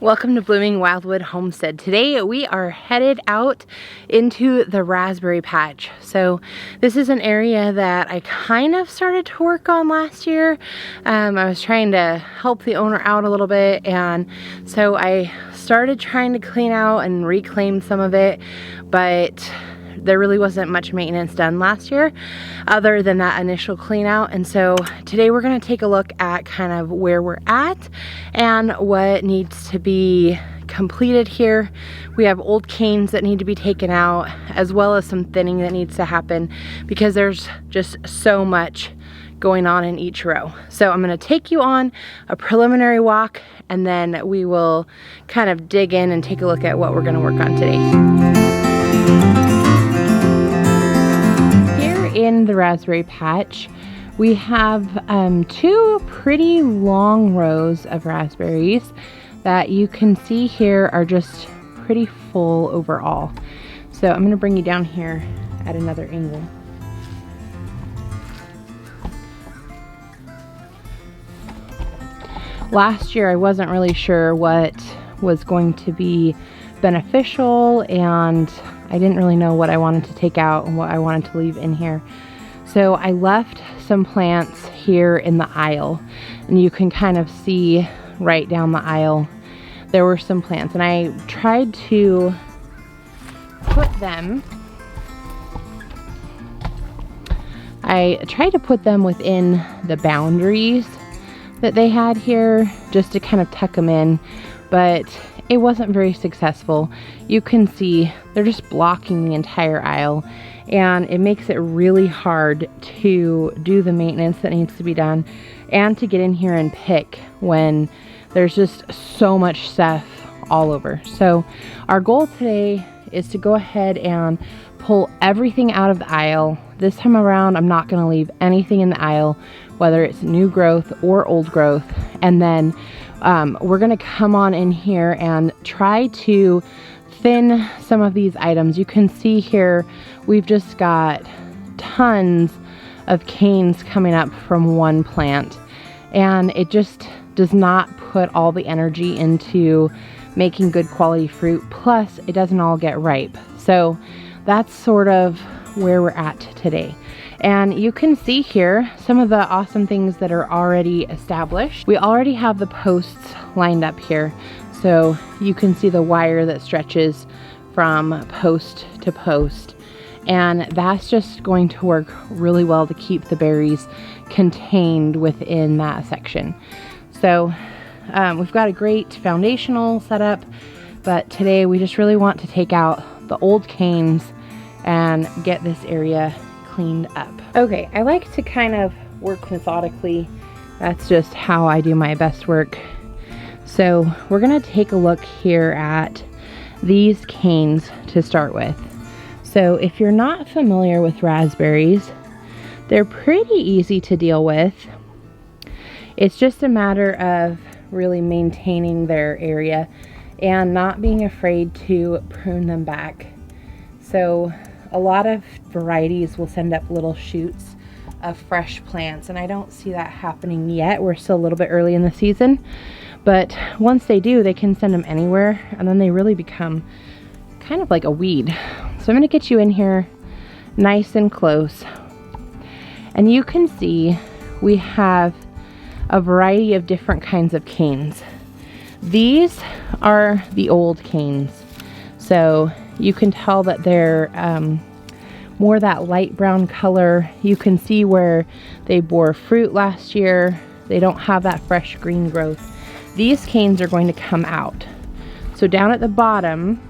Welcome to Blooming Wildwood Homestead. Today we are headed out into the raspberry patch. So this is an area that I kind of started to work on last year. I was trying to help the owner out a little bit, and so I started trying to clean out and reclaim some of it, but there really wasn't much maintenance done last year other than that initial clean out. And so today we're going to take a look at kind of where we're at and what needs to be completed here. We have old canes that need to be taken out, as well as some thinning that needs to happen because there's just so much going on in each row. So I'm going to take you on a preliminary walk, and then we will kind of dig in and take a look at what we're going to work on today. In the raspberry patch, we have two pretty long rows of raspberries that you can see here are just pretty full overall. So I'm going to bring you down here at another angle. Last year I wasn't really sure what was going to be beneficial, and I didn't really know what I wanted to take out and what I wanted to leave in here. So I left some plants here in the aisle, and you can kind of see right down the aisle there were some plants, and I tried to put them within the boundaries that they had here, just to kind of tuck them in, but it wasn't very successful. You can see they're just blocking the entire aisle, and it makes it really hard to do the maintenance that needs to be done and to get in here and pick when there's just so much stuff all over. So our goal today is to go ahead and pull everything out of the aisle. This time around, I'm not going to leave anything in the aisle, whether it's new growth or old growth. And then we're going to come on in here and try to thin some of these items. You can see here we've just got tons of canes coming up from one plant, and it just does not put all the energy into making good quality fruit, plus it doesn't all get ripe. So that's sort of where we're at today. And you can see here some of the awesome things that are already established. We already have the posts lined up here, so you can see the wire that stretches from post to post, and that's just going to work really well to keep the berries contained within that section. So we've got a great foundational setup, but today we just really want to take out the old canes and get this area cleaned up. Okay, I like to kind of work methodically. That's just how I do my best work. So we're gonna take a look here at these canes to start with. So if you're not familiar with raspberries, they're pretty easy to deal with. It's just a matter of really maintaining their area and not being afraid to prune them back. So a lot of varieties will send up little shoots of fresh plants, and I don't see that happening yet. We're still a little bit early in the season, but once they do, they can send them anywhere, and then they really become kind of like a weed. So I'm going to get you in here nice and close, and you can see we have a variety of different kinds of canes. These are the old canes, so you can tell that they're more that light brown color. You can see where they bore fruit last year. They don't have that fresh green growth. These canes are going to come out. So down at the bottom,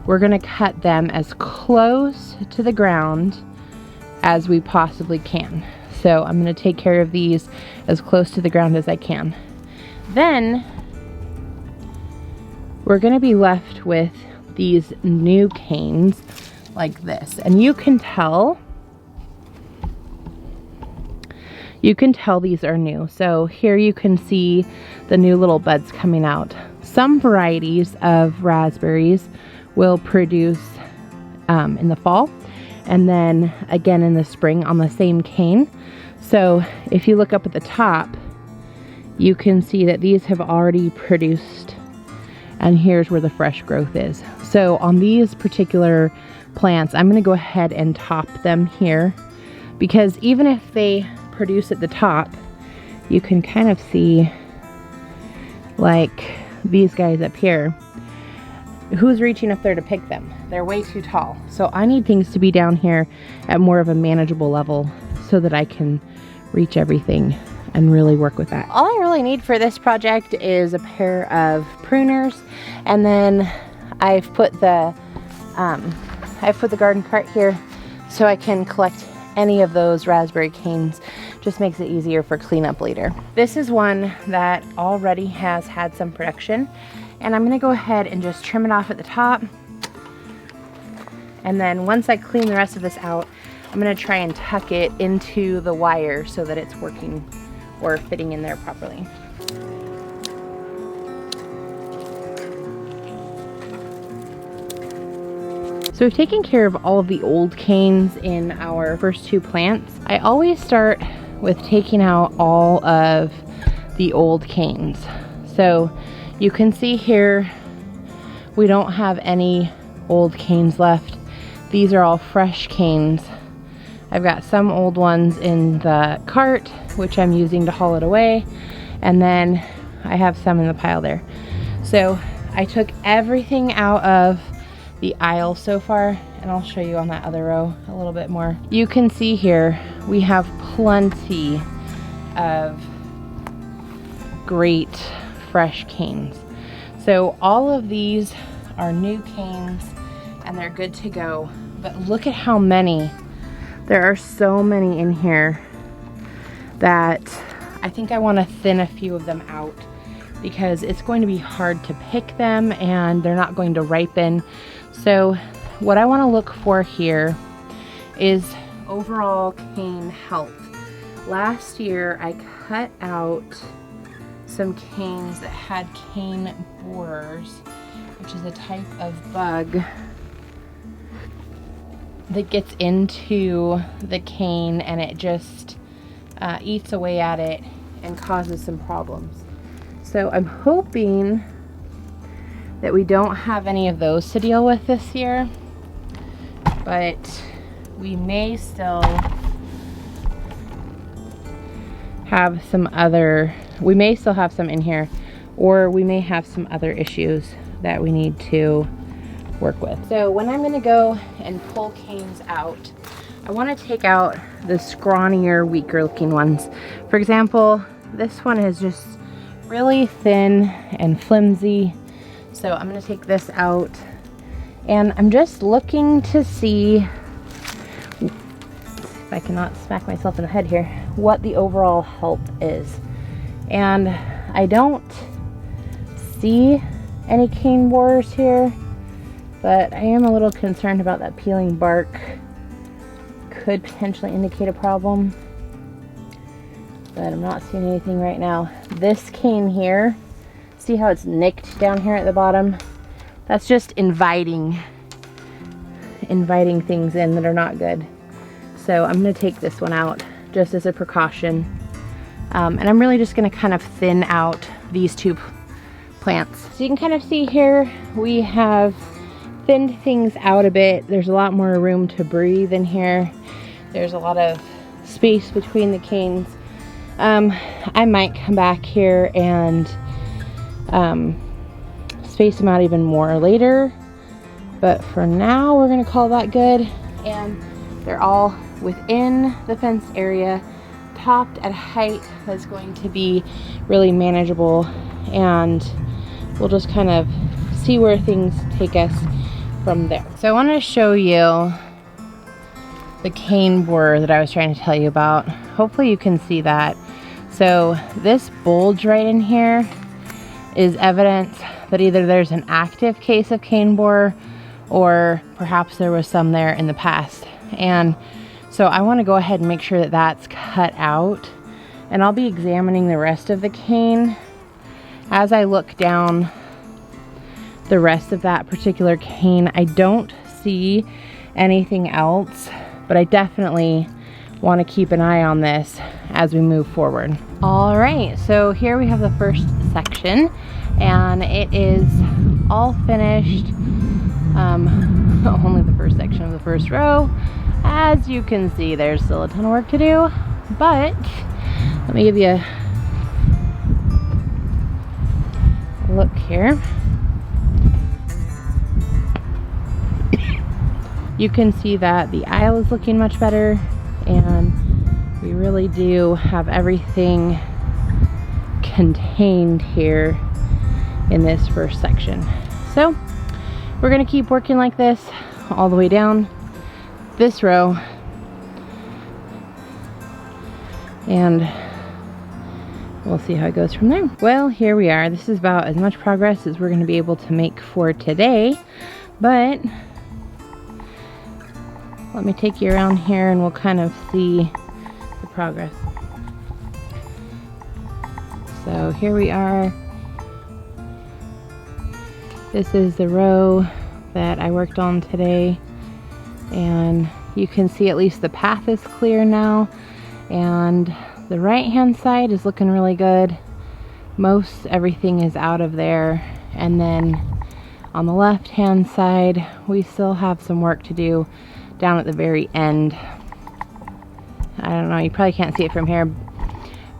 we're going to cut them as close to the ground as we possibly can. So I'm going to take care of these as close to the ground as I can. Then we're going to be left with these new canes like this, and you can tell these are new. So here you can see the new little buds coming out. Some varieties of raspberries will produce in the fall, and then again in the spring on the same cane. So if you look up at the top, you can see that these have already produced and here's where the fresh growth is. So on these particular plants, I'm going to go ahead and top them here, because even if they produce at the top, you can kind of see, like these guys up here, who's reaching up there to pick them? They're way too tall. So I need things to be down here at more of a manageable level so that I can reach everything and really work with that. All I really need for this project is a pair of pruners, and then I've put the garden cart here so I can collect any of those raspberry canes. Just makes it easier for cleanup later. This is one that already has had some production, and I'm gonna go ahead and just trim it off at the top. And then once I clean the rest of this out, I'm gonna try and tuck it into the wire so that it's working or fitting in there properly. So we've taken care of all of the old canes in our first two plants. I always start with taking out all of the old canes. So you can see here, we don't have any old canes left. These are all fresh canes. I've got some old ones in the cart, which I'm using to haul it away, and then I have some in the pile there. So I took everything out of the aisle so far, and I'll show you on that other row a little bit more. You can see here we have plenty of great fresh canes. So all of these are new canes and they're good to go, but look at how many. There are so many in here that I think I want to thin a few of them out, because it's going to be hard to pick them and they're not going to ripen. So what I want to look for here is overall cane health. Last year I cut out some canes that had cane borers, which is a type of bug that gets into the cane and it just eats away at it and causes some problems. So I'm hoping that we don't have any of those to deal with this year, but we may still have some in here, or we may have some other issues that we need to work with. So when I'm going to go and pull canes out, I want to take out the scrawnier, weaker looking ones. For example, this one is just really thin and flimsy. So I'm going to take this out, and I'm just looking to see, if I cannot smack myself in the head here, what the overall health is. And I don't see any cane borers here, but I am a little concerned about that peeling bark. Could potentially indicate a problem, but I'm not seeing anything right now. This cane here, see how it's nicked down here at the bottom? That's just inviting things in that are not good. So I'm going to take this one out just as a precaution. And I'm really just going to kind of thin out these two plants. So you can kind of see here, we have thinned things out a bit. There's a lot more room to breathe in here. There's a lot of space between the canes. I might come back here and space them out even more later, but for now we're going to call that good. And they're all within the fenced area, topped at a height that's going to be really manageable, and we'll just kind of see where things take us from there. So I want to show you the cane borer that I was trying to tell you about. Hopefully you can see that. So this bulge right in here is evidence that either there's an active case of cane borer, or perhaps there was some there in the past. And so I want to go ahead and make sure that that's cut out, and I'll be examining the rest of the cane as I look down the rest of that particular cane. I don't see anything else, but I definitely want to keep an eye on this as we move forward. All right, so here we have the first section, and it is all finished. Only the first section of the first row. As you can see, there's still a ton of work to do, but let me give you a look here. You can see that the aisle is looking much better, and we really do have everything contained here in this first section. So we're going to keep working like this all the way down this row, and we'll see how it goes from there. Well, here we are. This is about as much progress as we're going to be able to make for today, but let me take you around here and we'll kind of see the progress. So here we are. This is the row that I worked on today, and you can see at least the path is clear now, and the right hand side is looking really good. Most everything is out of there, and then on the left hand side we still have some work to do down at the very end. I don't know, you probably can't see it from here,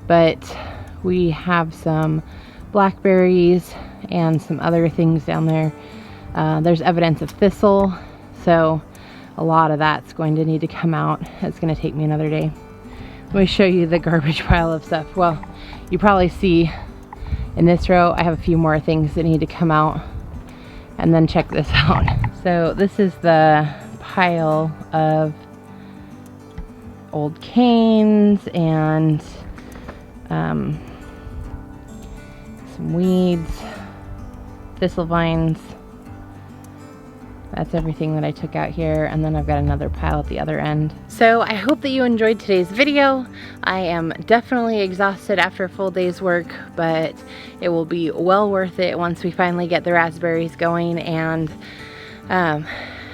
but we have some blackberries and some other things down there. There's evidence of thistle, so a lot of that's going to need to come out. It's going to take me another day. Let me show you the garbage pile of stuff. Well, you probably see in this row I have a few more things that need to come out, and then check this out. So this is the pile of old canes and some weeds, thistle vines. That's everything that I took out here, and then I've got another pile at the other end. So I hope that you enjoyed today's video. I am definitely exhausted after a full day's work, but it will be well worth it once we finally get the raspberries going and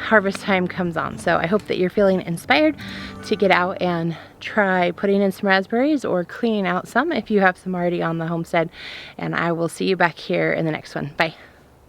harvest time comes on. So I hope that you're feeling inspired to get out and try putting in some raspberries or cleaning out some if you have some already on the homestead, and I will see you back here in the next one. Bye.